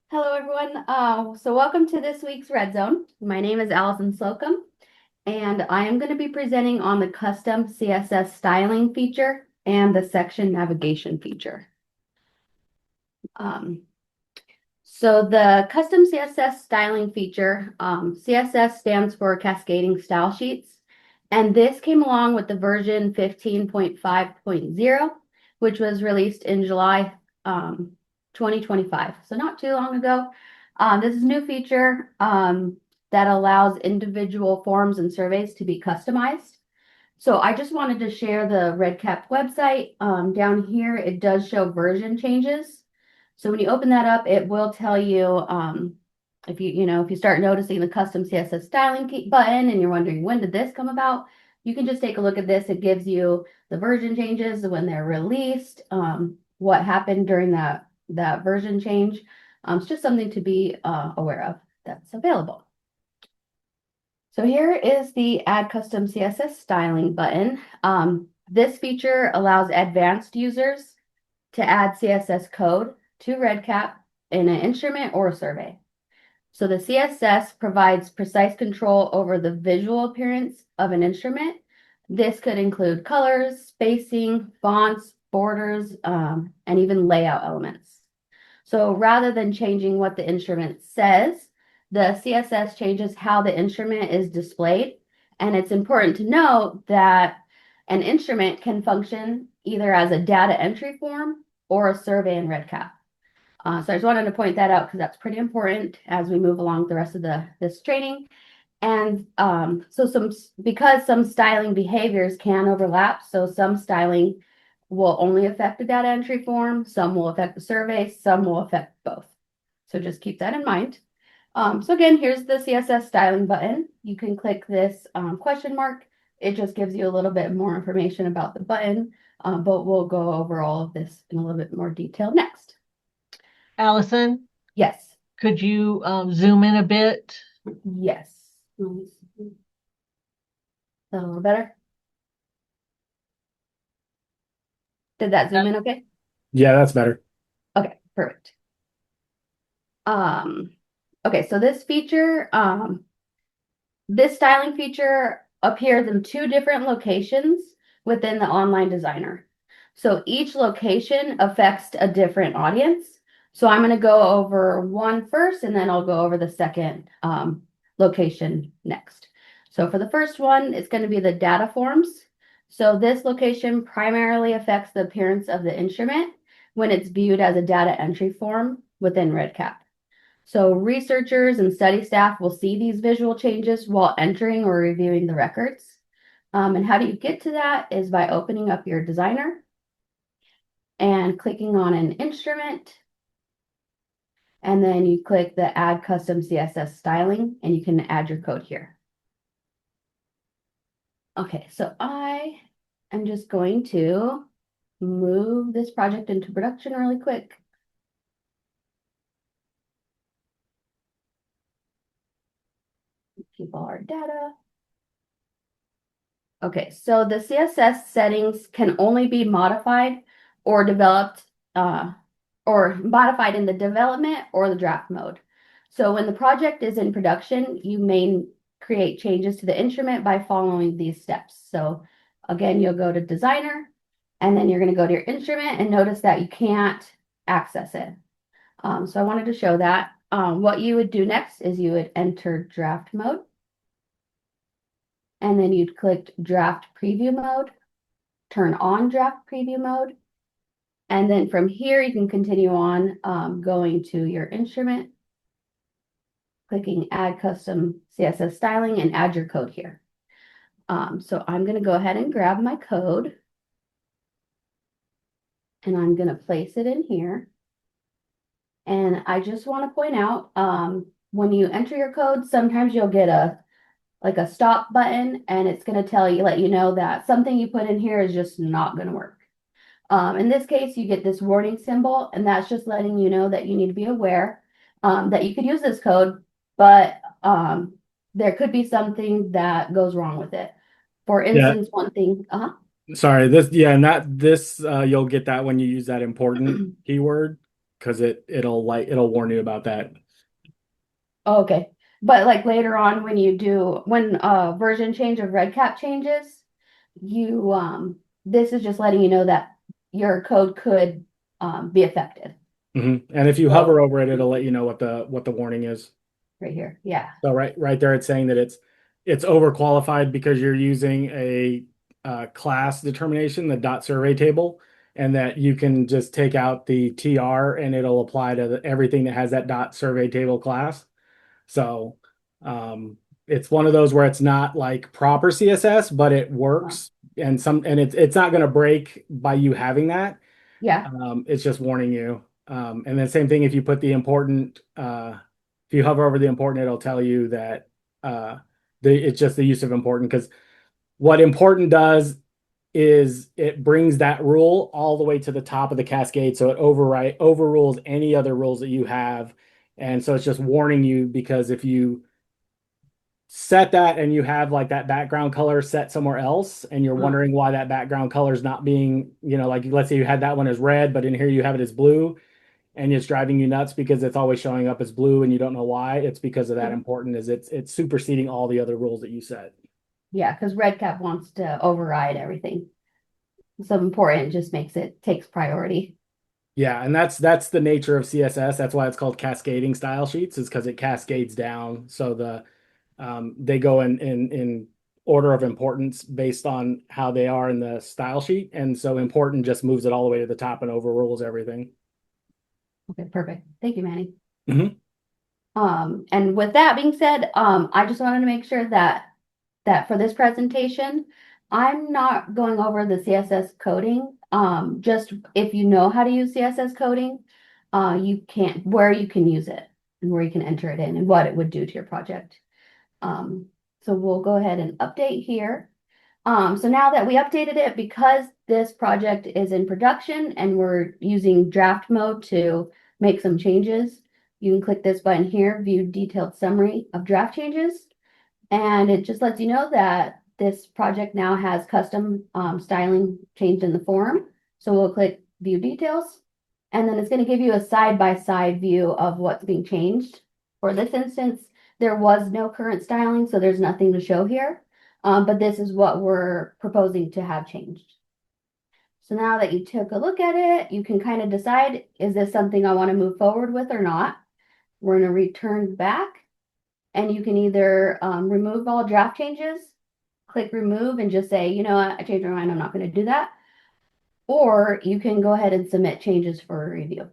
Hello, everyone. So welcome to this week's Red Zone. My name is Allison Slocum, and I am going to be presenting on the custom CSS styling feature and the section navigation feature. Um, so the custom CSS styling feature, CSS stands for Cascading Style Sheets, and this came along with the version 15.5.0, which was released in July 2025, so not too long ago. This is a new feature that allows individual forms and surveys to be customized. So I just wanted to share the REDCap website. Down here, it does show version changes. So when you open that up, it will tell you if you start noticing the custom CSS styling button and you're wondering when did this come about, you can just take a look at this. It gives you the version changes, when they're released, what happened during that version change. It's just something to be aware of that's available. So here is the Add Custom CSS Styling button. This feature allows advanced users to add CSS code to REDCap in an instrument or a survey. So the CSS provides precise control over the visual appearance of an instrument. This could include colors, spacing, fonts, borders, and even layout elements. So rather than changing what the instrument says, the CSS changes how the instrument is displayed. And it's important to note that an instrument can function either as a data entry form or a survey in REDCap. So I just wanted to point that out because that's pretty important as we move along the rest of this training. And because some styling behaviors can overlap, so some styling will only affect the data entry form, some will affect the survey, some will affect both. So just keep that in mind. So again, here's the CSS styling button. You can click this question mark. It just gives you a little bit more information about the button, but we'll go over all of this in a little bit more detail next. Allison, Yes. could you zoom in a bit? Yes. Let me see. Is that a little better? Did that zoom in okay? Yeah, that's better. Okay, perfect. Um, okay, so this styling feature appears in two different locations within the online designer. So each location affects a different audience. So I'm going to go over one first, and then I'll go over the second location next. So for the first one, it's going to be the data forms. So this location primarily affects the appearance of the instrument when it's viewed as a data entry form within REDCap. So researchers and study staff will see these visual changes while entering or reviewing the records. And how do you get to that is by opening up your designer and clicking on an instrument. And then you click the Add Custom CSS Styling, and you can add your code here. Okay, so I am just going to move this project into production really quick. Keep all our data. Okay, so the CSS settings can only be modified or developed or modified in the development or the draft mode. So when the project is in production, you may create changes to the instrument by following these steps. So again, you'll go to designer, and then you're going to go to your instrument and notice that you can't access it. So I wanted to show that. What you would do next is you would enter draft mode. And then you'd click draft preview mode, turn on draft preview mode. And then from here, you can continue on going to your instrument, clicking add custom CSS styling, and add your code here. So I'm going to go ahead and grab my code, and I'm going to place it in here. And I just want to point out, when you enter your code, sometimes you'll get a stop button, and it's going to let you know that something you put in here is just not going to work. In this case, you get this warning symbol, and that's just letting you know that you need to be aware that you could use this code, but there could be something that goes wrong with it. For Yeah, instance, one thing, sorry. This, yeah, not this. You'll get that when you use that important keyword. because it'll warn you about that. Oh, okay. But like later on when you do when version change of RedCap changes, you this is just letting you know that your code could be affected. And if you hover So over it, it'll let you know what the warning is. right here. Yeah. So right there, it's saying that it's overqualified because you're using a class determination, the dot survey table, and that you can just take out the TR and it'll apply to everything that has that dot survey table class. So it's one of those where it's not like proper CSS, but it Oh, works, and it's not going to break by you having that. yeah. It's just warning you. And then same thing if you put the important, if you hover over the important, it'll tell you that it's just the use of important, because what important does is it brings that rule all the way to the top of the cascade, so it overrules any other rules that you have, and so it's just warning you because if you set that and you have like that background color set somewhere else and you're Uh, wondering why that background color is not being, like let's say you had that one as red, but in here you have it as blue and it's driving you nuts because it's always showing up as blue and you don't know why. It's because of that important is it's superseding all the other rules that you set. yeah, because RedCap wants to override everything. So important just makes it takes priority. Yeah, and that's the nature of CSS. That's why it's called cascading style sheets, is because it cascades down. So they go in order of importance based on how they are in the style sheet, and so important just moves it all the way to the top and overrules everything. Okay, perfect. Thank you, Manny. Hmm. And with that being said, I just wanted to make sure that for this presentation, I'm not going over the CSS coding. Just if you know how to use CSS coding, you can where you can use it and where you can enter it in and what it would do to your project. Um, so we'll go ahead and update here. So now that we updated it, because this project is in production and we're using draft mode to make some changes, you can click this button here, view detailed summary of draft changes. And it just lets you know that this project now has custom styling changed in the form. So we'll click view details. And then it's going to give you a side-by-side view of what's being changed. For this instance, there was no current styling, so there's nothing to show here. But this is what we're proposing to have changed. So now that you took a look at it, you can kind of decide, is this something I want to move forward with or not? We're going to return back and you can either remove all draft changes, click remove and just say, you know what, I changed my mind, I'm not going to do that. Or you can go ahead and submit changes for review.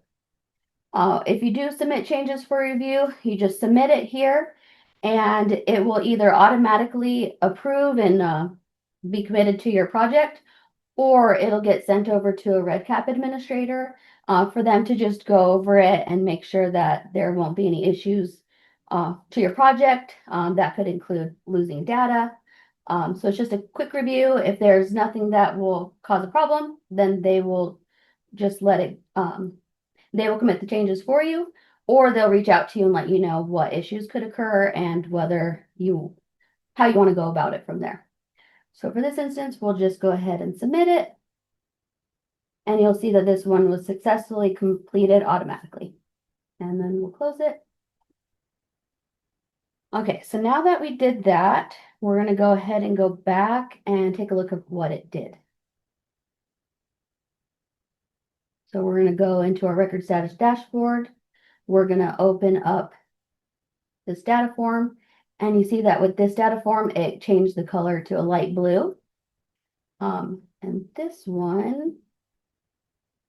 If you do submit changes for review, you just submit it here and it will either automatically approve and be committed to your project, or it'll get sent over to a RedCap administrator for them to just go over it and make sure that there won't be any issues to your project. That could include losing data. So it's just a quick review. If there's nothing that will cause a problem, then they will just let it, they will commit the changes for you, or they'll reach out to you and let you know what issues could occur and how you want to go about it from there. So for this instance, we'll just go ahead and submit it. And you'll see that this one was successfully completed automatically. And then we'll close it. Okay, so now that we did that, we're going to go ahead and go back and take a look at what it did. So we're going to go into our record status dashboard. We're going to open up this data form. And you see that with this data form, it changed the color to a light blue. And this one,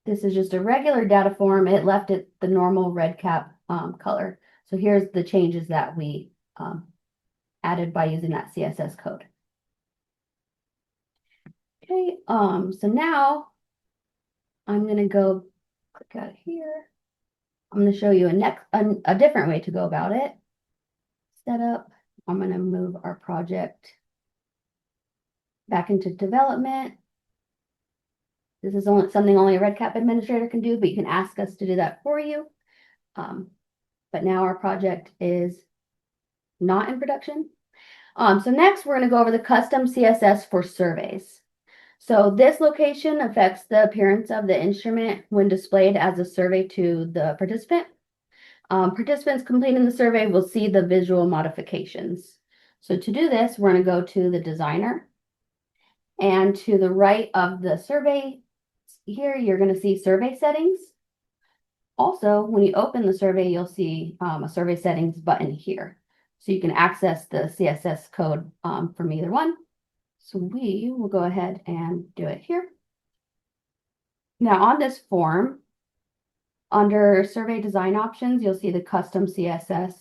this is just a regular data form. It left it the normal red cap color. So here's the changes that we added by using that CSS code. Okay, so now I'm gonna go click out of here. I'm gonna show you a different way to go about it. Setup. I'm gonna move our project back into development. This is something only a RedCap administrator can do, but you can ask us to do that for you. But now our project is not in production. So next we're going to go over the custom CSS for surveys. So this location affects the appearance of the instrument when displayed as a survey to the participant. Participants completing the survey will see the visual modifications. So to do this, we're going to go to the designer, and to the right of the survey here, you're going to see survey settings. Also, when you open the survey, you'll see a survey settings button here. So you can access the CSS code from either one. So we will go ahead and do it here. Now on this form, under survey design options, you'll see the custom CSS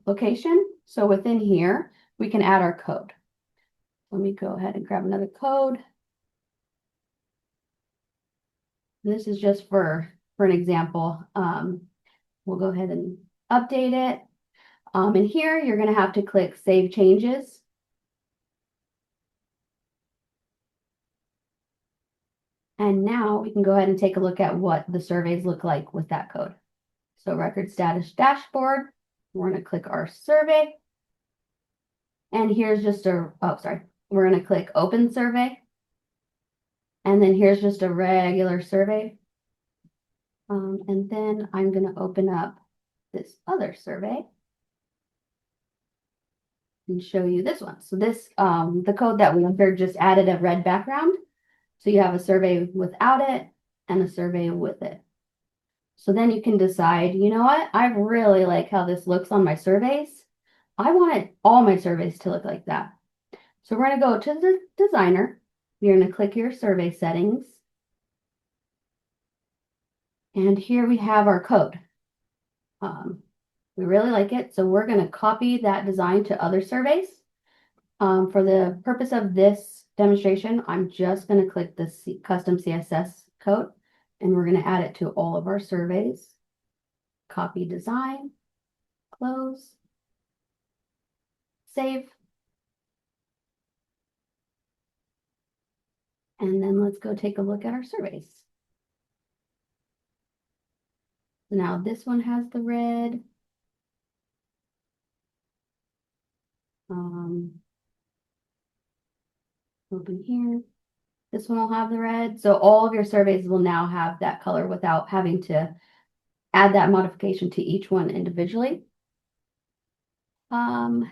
location. So within here, we can add our code. Let me go ahead and grab another code. This is just for an example. We'll go ahead and update it. And here you're going to have to click Save Changes. And now we can go ahead and take a look at what the surveys look like with that code. So record status dashboard, we're going to click our survey. And here's just we're going to click Open Survey. And then here's just a regular survey. And then I'm going to open up this other survey and show you this one. So this, the code that we entered just added a red background. So you have a survey without it and a survey with it. So then you can decide, you know what? I really like how this looks on my surveys. I want all my surveys to look like that. So we're going to go to the designer. You're going to click your survey settings. And here we have our code. We really like it. So we're going to copy that design to other surveys. For the purpose of this demonstration, I'm just going to click the custom CSS code, and we're going to add it to all of our surveys. Copy design, close, save. And then let's go take a look at our surveys. So now this one has the red. Open here. This one will have the red. So all of your surveys will now have that color without having to add that modification to each one individually. And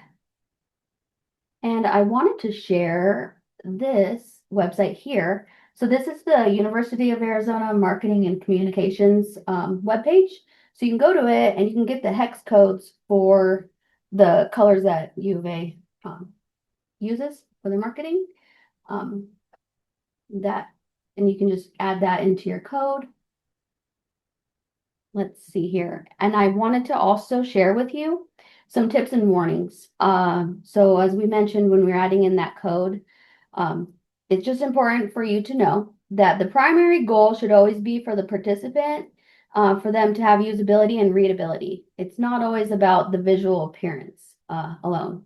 I wanted to share this website here. So this is the University of Arizona Marketing and Communications webpage. So you can go to it and you can get the hex codes for the colors that U of A uses for their marketing. And you can just add that into your code. Let's see here. And I wanted to also share with you some tips and warnings. So as we mentioned, when we're adding in that code, it's just important for you to know that the primary goal should always be for the participant, for them to have usability and readability. It's not always about the visual appearance alone.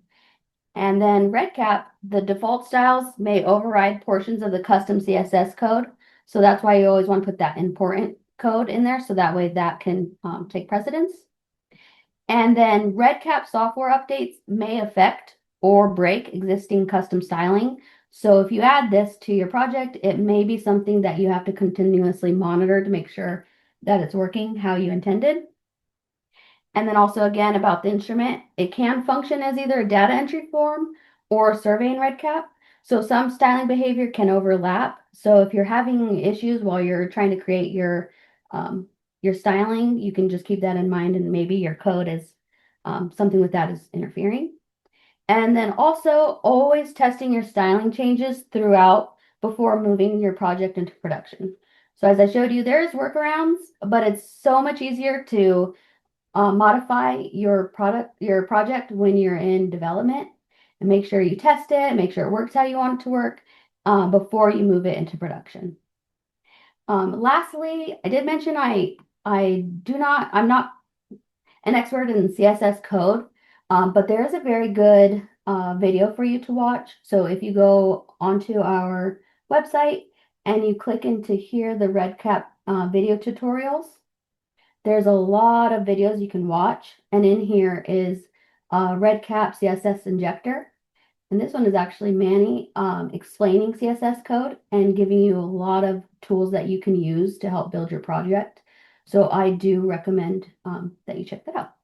And then RedCap, the default styles may override portions of the custom CSS code. So that's why you always want to put that important code in there, so that way that can take precedence. And then RedCap software updates may affect or break existing custom styling. So if you add this to your project, it may be something that you have to continuously monitor to make sure that it's working how you intended. And then also again about the instrument, it can function as either a data entry form or a survey in RedCap. So some styling behavior can overlap. So if you're having issues while you're trying to create your styling, you can just keep that in mind, and maybe your code is something with that is interfering. And then also always testing your styling changes throughout before moving your project into production. So as I showed you, there's workarounds, but it's so much easier to modify your project when you're in development, and make sure you test it, make sure it works how you want it to work before you move it into production. Lastly, I did mention I'm not an expert in CSS code, but there is a very good video for you to watch. So if you go onto our website and you click into here, the RedCap video tutorials, there's a lot of videos you can watch. And in here is RedCap CSS Injector. And this one is actually Manny explaining CSS code and giving you a lot of tools that you can use to help build your project. So I do recommend that you check that out.